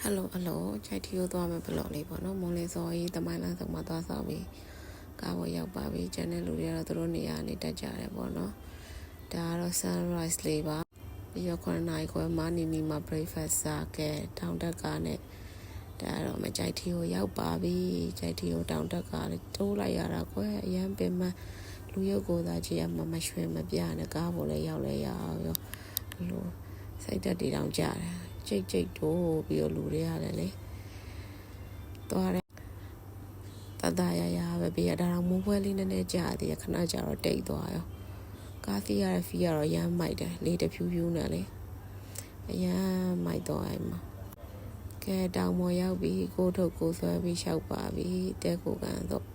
hello ကြိုက်ထီကိုသွားမယ်ဘလော့လေးပေါ့နော်မွန်လင်းစော်ကြီးတမိုင်းလန်းဆောင်မှာသွားဆောင်ပြီးကားပေါ်ရောက်ပါပြီကျန်တဲ့လူတွေကတော့သူတို့နေရာနေတက်ကြတယ်ပေါ့နော်ဒါကတော့ sunrise လေးပါပြီးတော့9နာရီခွဲမှနီမှာ breakfast စားခဲ့တောင်တက်ကားနဲ့ဒါတော့မကြိုက်ထီကိုရောက်ပါပြီကြိုက်ထီကိုတောင်တက်ကားလေးတိုးလိုက်ရတာကွယ်အရန်ပင်မလူရုပ်ကိုသာကြည့်ရမှာမရွှင်မပြနဲ့ကားပေါ်လည်းရောက်လဲရအောင်ရောလို့စိတ်တက်တီတောင်ကြတယ်ကြိတ်တို့ပြီးတော့လူတွေရတယ်လေသွားတယ်တရပဲပြီးရဒါတော့မိုးပွဲလေးနည်းနည်းကြာသေးရခဏကြာတော့တိတ်သွားရောကားစီးရတဲ့ဖီးကတော့ရမ်းမိုက်တယ်လေတဖြူးနဲ့လေအရမ်းမိုက်တော့အဲ့မှာကဲတောင်ပေါ်ရောက်ပြီးကိုထုတ်ကိုဆွဲပြီးရှောက်ပါပြီတဲကိုကန်တော့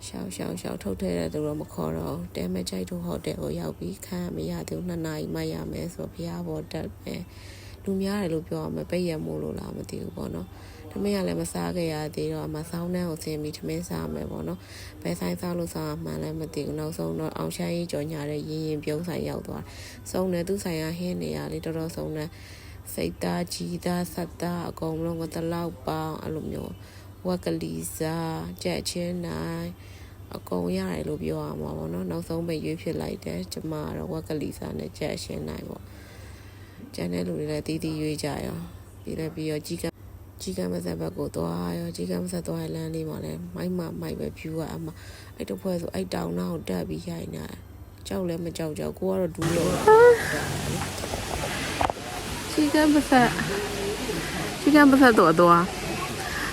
ရှောက်ထုတ်ထဲတဲ့သူတော့မခေါ်တော့တဲမကြိုက်တို့ဟိုတယ်ကိုရောက်ပြီးခံမရသေးဘူး2နာရီမှရမယ်ဆိုဘုရားဘော်တက်မယ်လူများတယ်လို့ပြောအောင်မပိတ်ရမို့လို့လားမသိဘူးပေါ့နော်ထမင်းကလည်းမစားခဲ့ရသေးတော့အမဆောင်းနှန်းကိုဆင်းပြီးထမင်းစားမယ်ပေါ့နော်ဘယ်ဆိုင်စားလို့စားမှန်းလည်းမသိဘူးနောက်ဆုံးတော့အောင်ရှိုင်းကြီးကြော်ညာတဲ့ရင်ပြုံးဆိုင်ရောက်သွားစုံတယ်သူဆိုင်ကဟင်းနေရလေတော်တော်စုံတယ်စိတ်သားကြီးသားဆက်သားအကုန်လုံးကတလောက်ပေါင်းအဲ့လိုမျိုးဝက်ကလီစားကြက်ချင်းနိုင်အကုန်ရတယ်လို့ပြောရမှာပေါ့နော်နောက်ဆုံးပဲရွေးဖြစ်လိုက်တယ်ကျမကတော့ဝက်ကလီစားနဲ့ကြက်ချင်းနိုင်ပေါ့ကျန်တဲ့လူတွေလည်းတီးတီးရွေးကြရောပြီးတော့ကြီးကမဆက်ဘက်ကိုသွားရောကြီးကမဆက်သွားရလမ်းလေးမှာလည်းမိုက်ပဲဖြူရအမအဲ့တဖွဲဆိုအဲ့တောင်နောက်တက်ပြီးရိုက်နေကြောက်လည်းမကြောက်ကိုကတော့ဒူးလို့ကြီးကမဆက်တော့သွား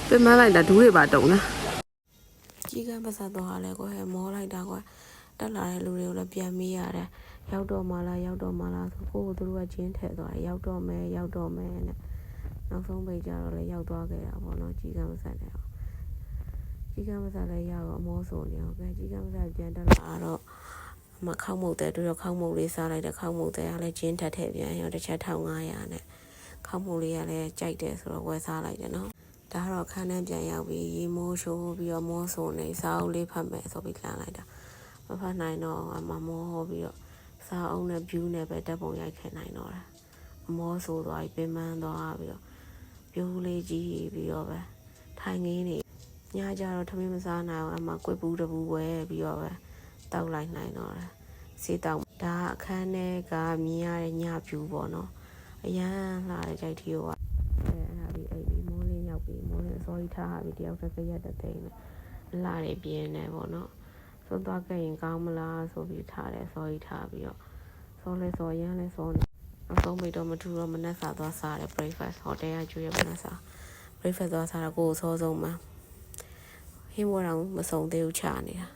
ပြင်မလိုက်တာဒူးတွေပါတုံလားကြီးကမဆက်သွားလဲကိုဟဲမောလိုက်တာကွာတက်လာတဲ့လူတွေကိုလည်းပြန်မေးရတယ်ရောက်တော့မှလားဆိုကိုသူတို့ကကျင်းထည့်သွားတယ်ရောက်တော့မယ်နဲ့နောက်ဆုံးပိတ်ကြတော့လည်းရောက်သွားခဲ့တာပေါ့နော်ကြီးကမဆက်တယ်ကြီးကမဆက်လည်းရောက်တော့အမောဆိုနေအောင်ပဲကြီးကမဆက်ပြန်တက်လာတော့မခောက်မုတ်တယ်တို့တော့ခောက်မုတ်လေးစားလိုက်တယ်ခောက်မုတ်တယ်ကလည်းကျင်းထက်ထည့်ပြန်ရောတစ်ချက်1500နဲ့ခောက်မုတ်လေးကလည်းကြိုက်တယ်ဆိုတော့ဝယ်စားလိုက်တယ်နော်ဒါတော့ခန်းထဲပြန်ရောက်ပြီးရေမိုးရှိုးပြီးတော့မောဆိုနေစားအုပ်လေးဖတ်မယ်ဆိုပြီးလှမ်းလိုက်တာမဖတ်နိုင်တော့အမမောဟောပြီးတော့စားအုပ်နဲ့ view နဲ့ပဲတက်ပုံရိုက်ခဲ့နိုင်တော့တာအမောဆိုသွားပြီးပင်ပန်းသွားပြီးတော့ပြိုးလေးကြီးပြီးတော့ပဲထိုင်ငင်းနေညကြတော့ထမင်းမစားနိုင်အောင်အမကွက်ပူးတပူးဝဲပြီးတော့ပဲတောက်လိုက်နိုင်တော့တာစေးတောက်ဒါအခန်းထဲကမြင်ရတဲ့ည view ပေါ့နော်အရန်လှတဲ့ကြိုက်ထီကိုကအဲ့ဒါပြီးအိပ်ပြီးမိုးလင်းရောက်ပြီးမိုးလင်းစောကြီးထားပြီးတယောက်တစ်ရက်တစ်သိန်းနဲ့အလှတွေပြင်းနေပေါ့နော်ဆုံးသွားခဲ့ရင်ကောင်းမလားဆိုပြီးထားတယ်စောကြီးထားပြီးတော့စောလဲစောရမ်းလဲစောနေနောက်ဆုံးမိတော့မထူတော့မနက်စာသွားစားတယ် breakfast ဟိုတယ်ကကျွေးရမနက်စာ breakfast သွားစားတော့ကိုစောဆုံးမှာဟင်းဝတော်မစုံသေးဘူးချနေတာ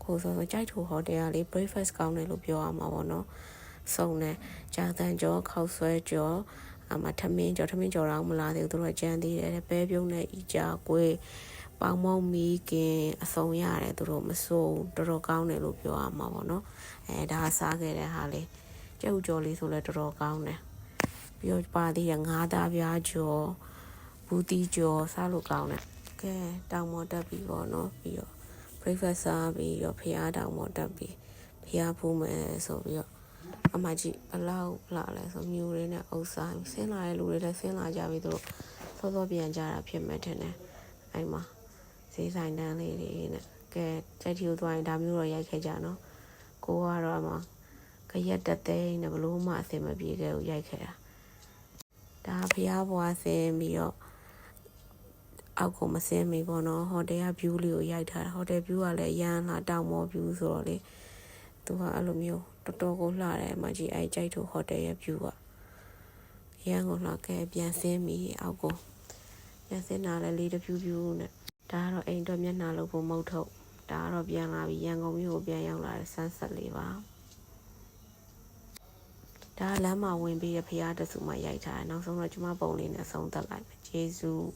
ကိုစောဆုံးကြိုက်ထူဟိုတယ်ကလေ breakfast ကောင်းတယ်လို့ပြောရမှာပေါ့နော်စုံတယ်ကြာတန်ကြောခောက်ဆွဲကြောအမထမင်းကြောတော့မလားသေးဘူးသူတို့ကကြမ်းသေးတယ်ပဲပြုံးနဲ့ဤကြကွေးပေါင်မောင်မီကင်အစုံရတယ်သူတို့မစိုးတော်တော်ကောင်းတယ်လို့ပြောရမှာပေါ့နော်ဒါစားခဲ့တဲ့ဟာလေးကျုပ်ကြော်လေးဆိုလဲတော်တော်ကောင်းတယ်ပြီးတော့ပါသေးတယ်ငါးသားပြားကြော်ဘူးတီကြော်စားလို့ကောင်းတယ်ကဲတောင်မော်တက်ပြီပေါ့နော်ပြီးတော့ breakfast စားပြီးတော့ဖျားတောင်မော်တက်ပြီးဖျားဖူးမယ်ဆိုပြီးတော့အမကြီးဘလောက်လာလဲဆိုမျိုးရင်းနဲ့အုပ်စားဆင်းလာတဲ့လူတွေလည်းဆင်းလာကြပြီသူတို့စောပြန်ကြတာဖြစ်မဲ့ထင်တယ်အဲ့မှာဈေးဆိုင်တန်းလေးတွေနဲ့ကဲကြိုက်ထီကိုသွားရင်ဒါမျိုးတော့ရိုက်ခဲ့ကြနော်ကိုကတော့အမကရက်တသိန်းနဲ့ဘလို့မှအဆင်မပြေခဲ့ဘူးရိုက်ခဲ့တာဒါဖျားဘွားဆင်းပြီးတော့အောက်ကိုမဆင်းမိပေါ့နော်ဟိုတယ်က view လေးကိုရိုက်ထားတာဟိုတယ် view ကလည်းရမ်းလာတောင်မော် view ဆိုတော့လေသူကအဲ့လိုမျိုးတော်တော်ကိုလှတယ်အမကြီးအဲ့ကြိုက်ထိုဟိုတယ်ရဲ့ view ကရမ်းကိုလှခဲ့ပြန်ဆင်းပြီးအောက်ကိုပြန်ဆင်းလာလဲလေးတဖြူဖြူနဲ့ဒါကတော့အိမ်တော့မျက်နှာလို့ဖို့မဟုတ်ထုတ်ဒါကတော့ပြန်လာပြီးရန်ကုန်မြို့ကိုပြန်ရောက်လာတဲ့ sunset လေးပါဒါလမ်းမှာဝင်ပြီးရဖျားတဆူမှရိုက်ထားတယ်နောက်ဆုံးတော့ကျမပုံလေးနဲ့ဆုံးသက်လိုက်မယ်ကျေးဇူး